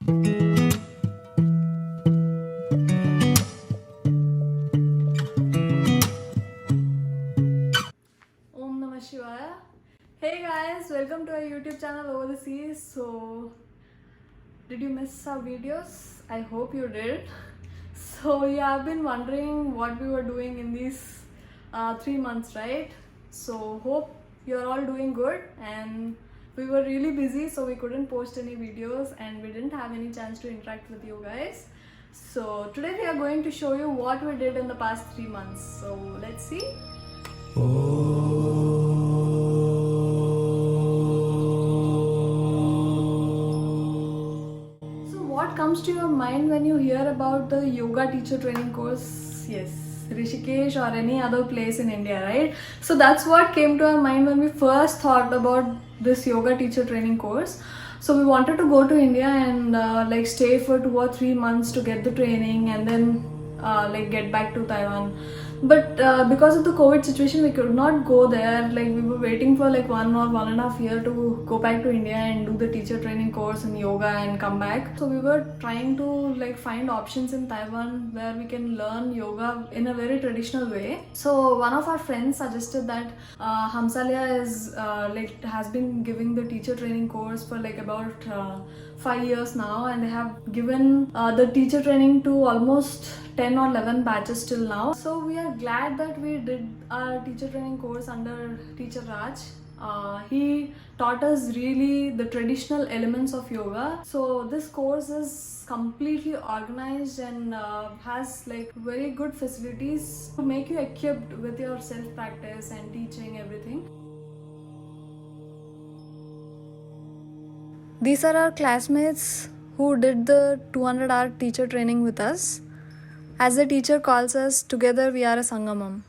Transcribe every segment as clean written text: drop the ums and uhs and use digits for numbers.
Om Namah Shivaya. Hey guys, welcome to our YouTube channel Over the Seas. So, did you miss our videos? I hope you did. So, you have been wondering what we were doing in these 3 months, right? So, hope you're all doing good. And we were really busy, so we couldn't post any videos and we didn't have any chance to interact with you guys. So, today we are going to show you what we did in the past 3 months. So, let's see. What comes to your mind when you hear about the yoga teacher training course? Yes, Rishikesh or any other place in India, right? So that's what came to our mind when we first thought about this yoga teacher training course. So we wanted to go to India and stay for 2 or 3 months to get the training and then get back to Taiwan. But because of the COVID situation, we could not go there. Like we were waiting for 1 or 1.5 years to go back to India and do the teacher training course in yoga and come back. So we were trying to find options in Taiwan where we can learn yoga in a very traditional way. So one of our friends suggested that Hamsalia is has been giving the teacher training course for about 5 years now, and they have given the teacher training to almost 10 or 11 batches till now. So we are glad that we did our teacher training course under teacher Raj. He taught us really the traditional elements of yoga. So this course is completely organized and has very good facilities to make you equipped with your self practice and teaching everything. These are our classmates who did the 200-hour teacher training with us. As the teacher calls us, together we are a Sangamam.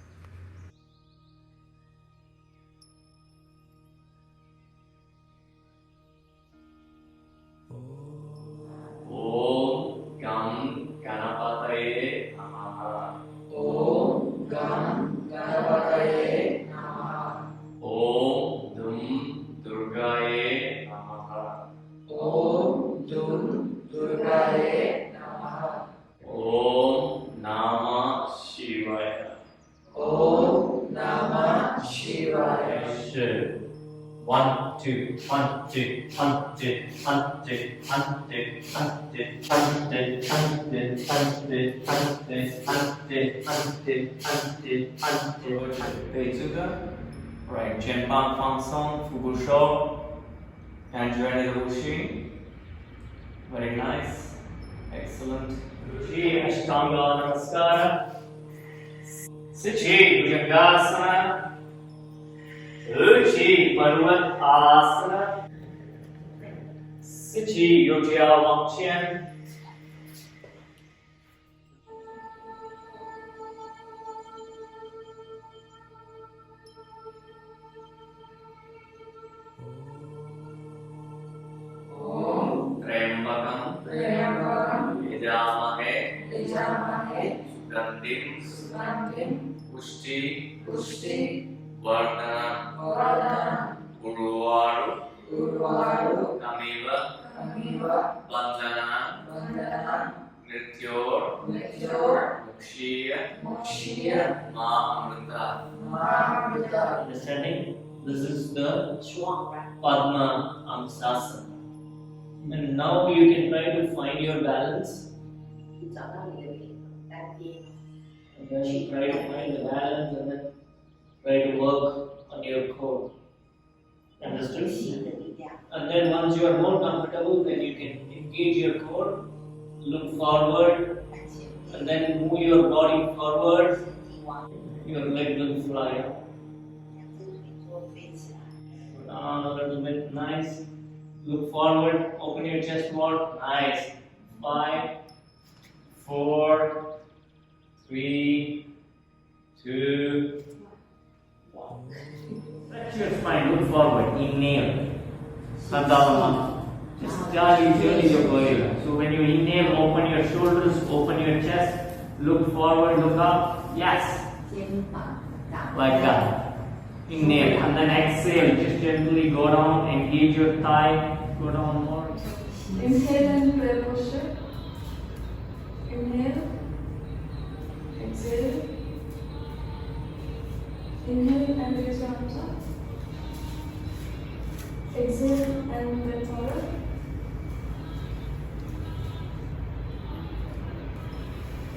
Om Gam Ganapataye Namaha. Om Gam Ganapataye Namaha. Om Dum Durgaye Namaha. Om Dum Durgaye Namaha. Om Namah Shivaya. Om Namah Shivaya. Shivaya. 1, 2, 1, 2, 1, 2, 1, 2, 1, 2, 1, 2, 1, 2, 1, 2, 对这个 ，right， 肩膀放松，腹部收，感觉你的呼吸 ，very nice, excellent。जी अष्टांगा नमस्कार, सिद्धि भुजंगासन, Uchi Parvat Asana, Sichi Yojia Wangqian. Om Trembakam Trembakam Yajamahe Yajamahe Sugandhim Sugandhim Pushti Pushti Vardhana Vardhana Urvaru Urvaru Kamiva Kamiva Bandhana Vandana Mrityor Mrityor Mukshiya Mokshiya Mahamrita. Mahamrita. Understanding? This is the Padma Amsasana. And now you can try to find your balance. And then try to find the balance and then try to work on your core. Understood? And then once you are more comfortable, then you can engage your core, look forward, and then move your body forward. Your leg will fly up. Down a little bit, nice. Look forward, open your chest more, nice. 5, 4, 3, 2, 1. Stretch your spine, look forward, inhale. Sadhavama. Just gently your body. So when you inhale, open your shoulders, open your chest, look forward, look up. Yes. Like that. Inhale and then exhale. Just gently go down, engage your thigh, go down more. Inhale and prayer posture. Inhale. Exhale. Inhale and raise your arms up. Exhale and bend forward.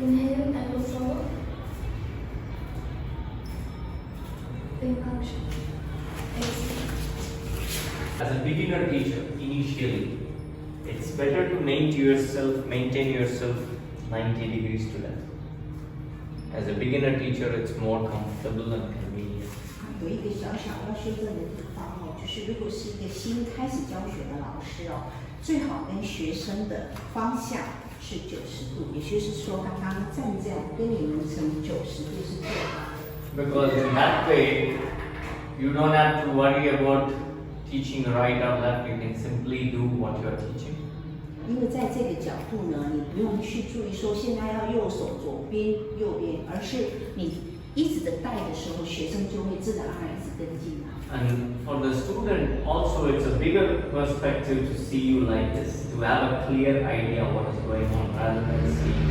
Inhale and look forward. Exhale. As a beginner teacher, initially, it's better to maintain yourself 90 degrees to left. As a beginner teacher, it's more comfortable and convenient. 有一个小小要修正的地方哦，就是如果是一个新开始教学的老师哦，最好跟学生的方向是90度，也就是说，刚刚站这样跟你们成90度是最好的。Because in that way, you don't have to worry about teaching right or left. You can simply do what you are teaching. 因为在这个角度呢，你不用去注意说现在要右手左边右边，而是你一直的带的时候，学生就会自然而然一直跟进来。And for the student also, it's a bigger perspective to see you like this, to have a clear idea what is going on rather than seeing.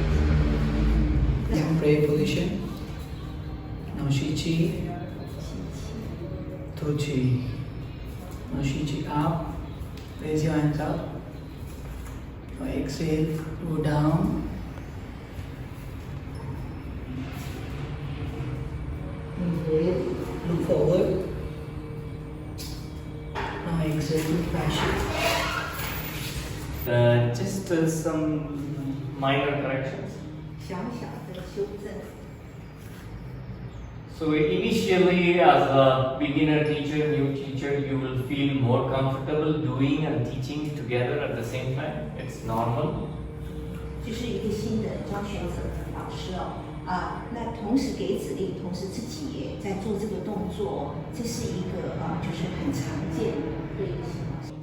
Now prayer position. Now Shichi. Tochi. Now Shichi up. Raise your hands up. Now exhale. Go down. Inhale. Look forward. Now exhale. Passion. Just some minor corrections. 小小的修正。 So initially, as a beginner teacher, new teacher, you will feel more comfortable doing and teaching together at the same time. It's normal. 就是一个新的教学者的老师哦，那同时给指令，同时自己也在做这个动作哦，这是一个就是很常见的对一个新老师。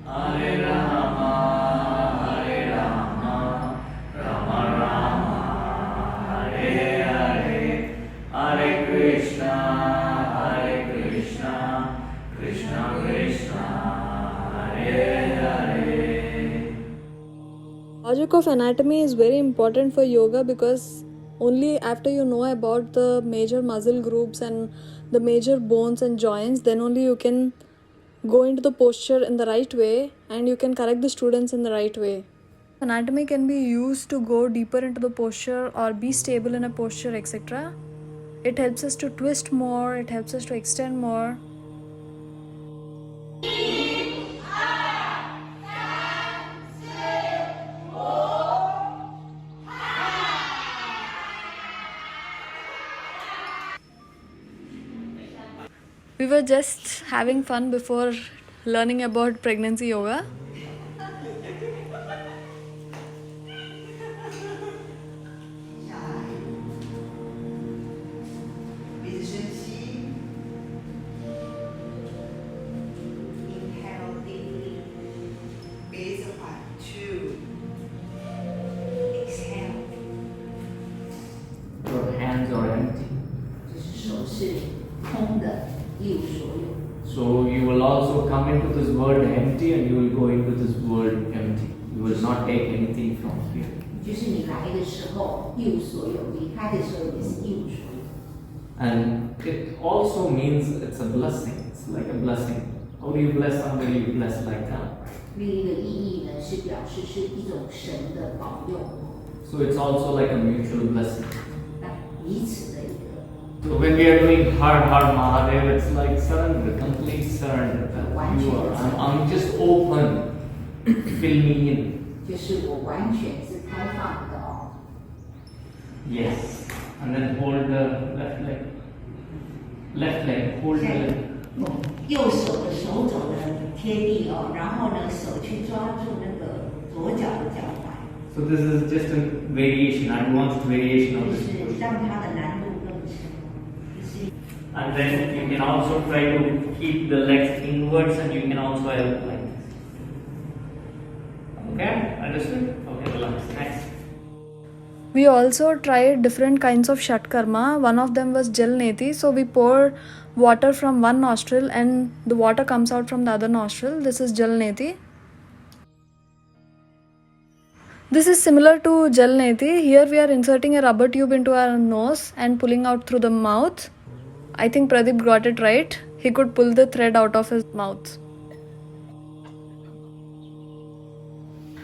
Hare Rama, Hare Rama, Rama Rama, Hare Hare, Hare Krishna, Krishna Krishna, Hare Hare. Logic of anatomy is very important for yoga because only after you know about the major muscle groups and the major bones and joints, then only you can go into the posture in the right way and you can correct the students in the right way. Anatomy can be used to go deeper into the posture or be stable in a posture, etc. It helps us to twist more, it helps us to extend more. We were just having fun before learning about pregnancy yoga. Inhale deeply. Breathe 1, 2. Exhale. Your hands are empty. 就是手是空的，一无所有。 So you will also come into this world empty and you will go into this world empty. You will not take anything from here. 就是你来的时候一无所有，离开的时候也是一无所有。 And it also means it's a blessing. It's like a blessing. How do you bless somebody? You bless like that. 另一个意义呢，是表示是一种神的保佑， So it's also like a mutual blessing. 那彼此的一个。 So when we are doing Har Har Mahadev, it's like surrender, complete surrender. That you are, I'm just open. Fill me in. 就是我完全是开放的哦。 Yes. And then hold the left leg. Left leg, hold the leg. 右手的手肘呢贴地哦，然后呢手去抓住那个左脚的脚踝， So this is just a variation, advanced variation 就 of this 是 position. 让它的难度更深。就是 And then you can also try to keep the legs inwards, and you can also help like this. Okay, understood? Okay, relax. Next. We also tried different kinds of Shatkarma. One of them was Jal Neti. So we pour water from one nostril and the water comes out from the other nostril. This is Jal Neti. This is similar to Jal Neti. Here we are inserting a rubber tube into our nose and pulling out through the mouth. I think Pradeep got it right. He could pull the thread out of his mouth.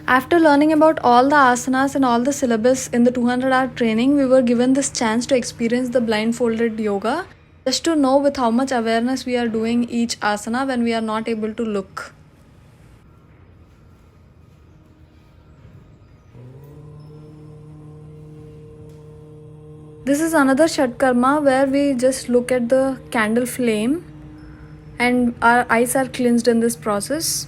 After learning about all the asanas and all the syllabus in the 200-hour training, we were given this chance to experience the blindfolded yoga, just to know with how much awareness we are doing each asana when we are not able to look. This is another Shatkarma where we just look at the candle flame and our eyes are cleansed in this process.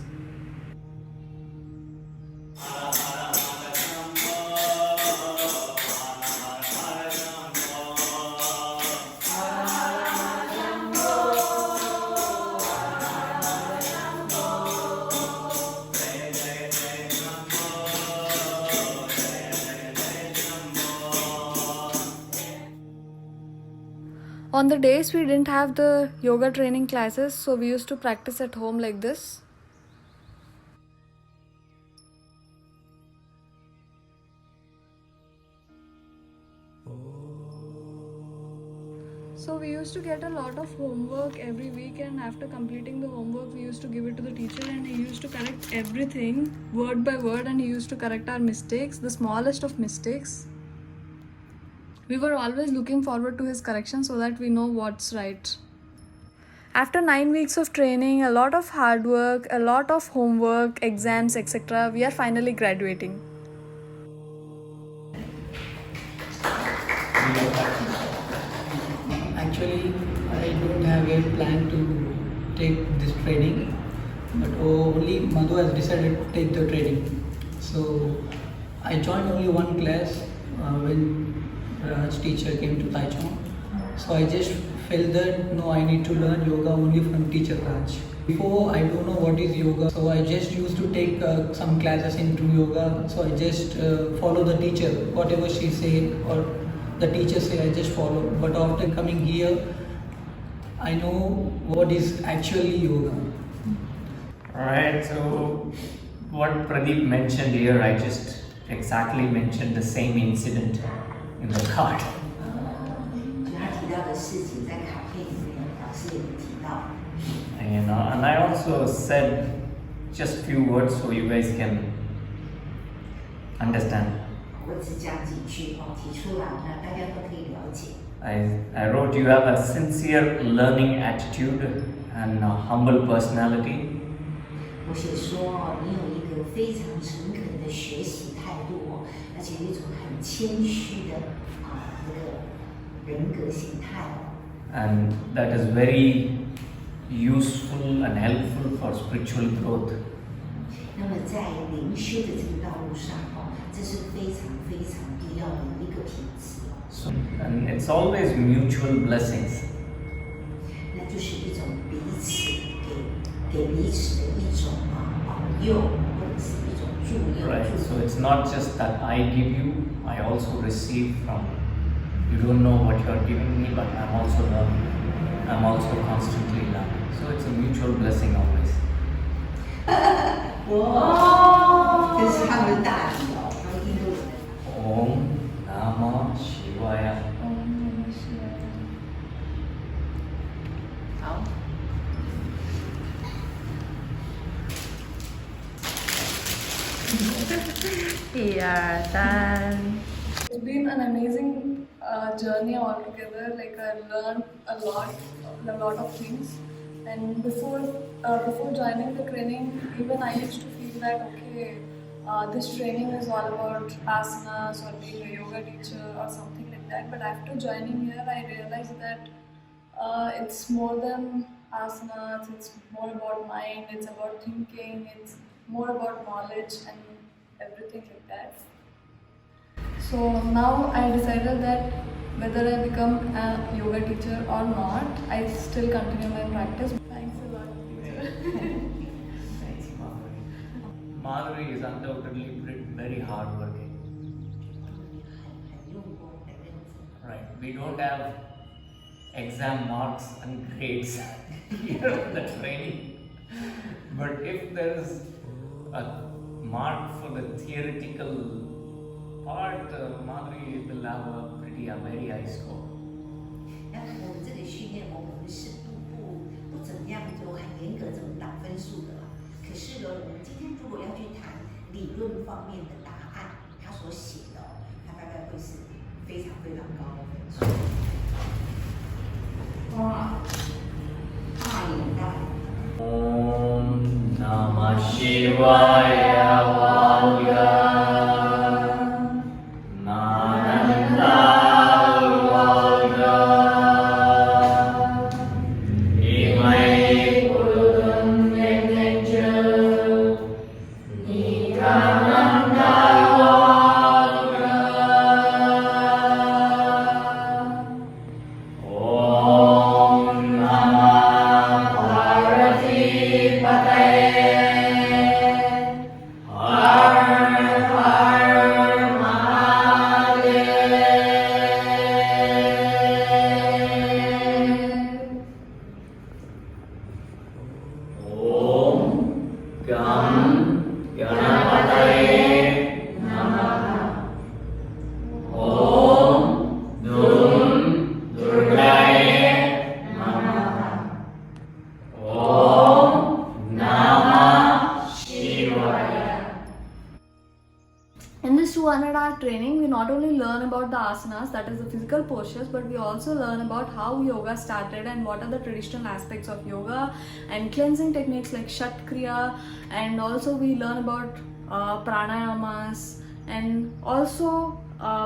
On the days we didn't have the yoga training classes, so we used to practice at home like this. So we used to get a lot of homework every week, and after completing the homework we used to give it to the teacher and he used to correct everything word by word, and he used to correct our mistakes, the smallest of mistakes. We were always looking forward to his correction so that we know what's right. After 9 weeks of training, a lot of hard work, a lot of homework, exams, etc., we are finally graduating. Actually, I don't have a plan to take this training, but only Madhu has decided to take the training. So I joined only one class when Raj teacher came to Taichung. So I just felt that no, I need to learn yoga only from teacher Raj. Before I don't know what is yoga, so I just used to take some classes into yoga. So I just follow the teacher, whatever she say or the teacher say, I just follow. But after coming here, I know what is actually yoga. Alright, so what Pradeep mentioned here, I just exactly mentioned the same incident in the card. 就他提到的事情，在卡片里面老师也提到。 And I also said just few words so you guys can understand. 我只讲几句哦，提出来，那大家都可以了解。 I wrote you have a sincere learning attitude and a humble personality. 我写说哦，你有一个非常诚恳的学习态度哦，而且有一种很谦虚的那个人格形态哦。 And that is very useful and helpful for spiritual growth. 那么在灵修的这个道路上哦，这是非常非常必要的一个品质哦。 So, and it's always mutual blessings. 那就是一种彼此给彼此的一种保佑，或者是一种助佑。 Right. So it's not just that I give you, I also receive from you. You don't know what you're giving me, but I'm also learning. I'm also constantly learning. So it's a mutual blessing always. 哇，这是他们大体哦，他们印度人。 Om Namah Shivaya. 好。 It's been an amazing journey altogether. Like I learned a lot of things. And before joining the training, even I used to feel that okay, this training is all about asanas or being a yoga teacher or something like that. But after joining here, I realized that it's more than asanas. It's more about mind. It's about thinking. It's more about knowledge and everything like that. So now I decided that whether I become a yoga teacher or not, I still continue my practice. Thanks a lot, teacher. Thanks, Madhuri. Madhuri is undoubtedly very hardworking. Right. We don't have exam marks and grades here in the training. But if there is a mark for the theoretical part, Madhuri will have a very high score. 那我们这个训练，我们是不怎么样就很严格这么打分数的啦。可是呢，我们今天如果要去谈理论方面的答案，他所写的，他大概会是非常非常高的分数。哇，大眼袋。Om Namah Shivaya Valga Nananda Valga Imai Purun Venenja Nikananda Valga Om Namah Parvati Pataya In this 200-hour training, we not only learn about the asanas, that is the physical postures, but we also learn about how yoga started and what are the traditional aspects of yoga and cleansing techniques like Shat Kriya, and also we learn about pranayamas, and also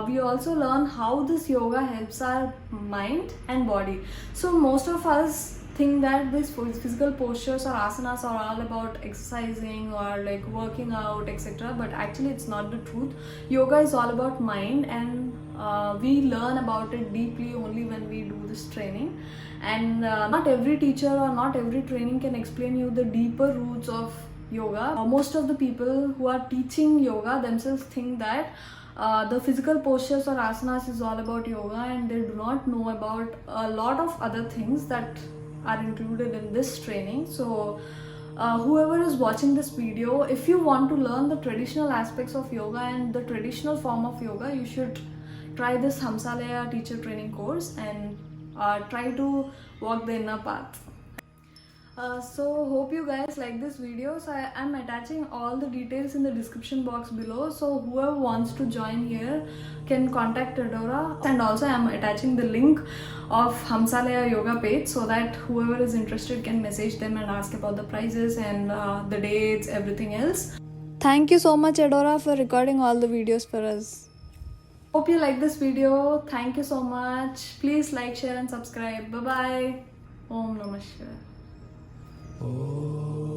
we also learn how this yoga helps our mind and body. So most of us think that these physical postures or asanas are all about exercising or like working out, etc. But actually it's not the truth. Yoga is all about mind, and we learn about it deeply only when we do this training. And not every teacher or not every training can explain you the deeper roots of yoga. Most of the people who are teaching yoga themselves think that the physical postures or asanas is all about yoga, and they do not know about a lot of other things that are included in this training. So whoever is watching this video, if you want to learn the traditional aspects of yoga and the traditional form of yoga, you should try this Hamsalaya teacher training course and try to walk the inner path. So hope you guys like this video. So I am attaching all the details in the description box below, so whoever wants to join here can contact Adora, and also I am attaching the link of Hamsalaya yoga page so that whoever is interested can message them and ask about the prices and the dates, everything else. Thank you so much, Adora, for recording all the videos for us. Hope you like this video. Thank you so much. Please like, share and subscribe. Bye bye. Om Namah Shivaya. Oh.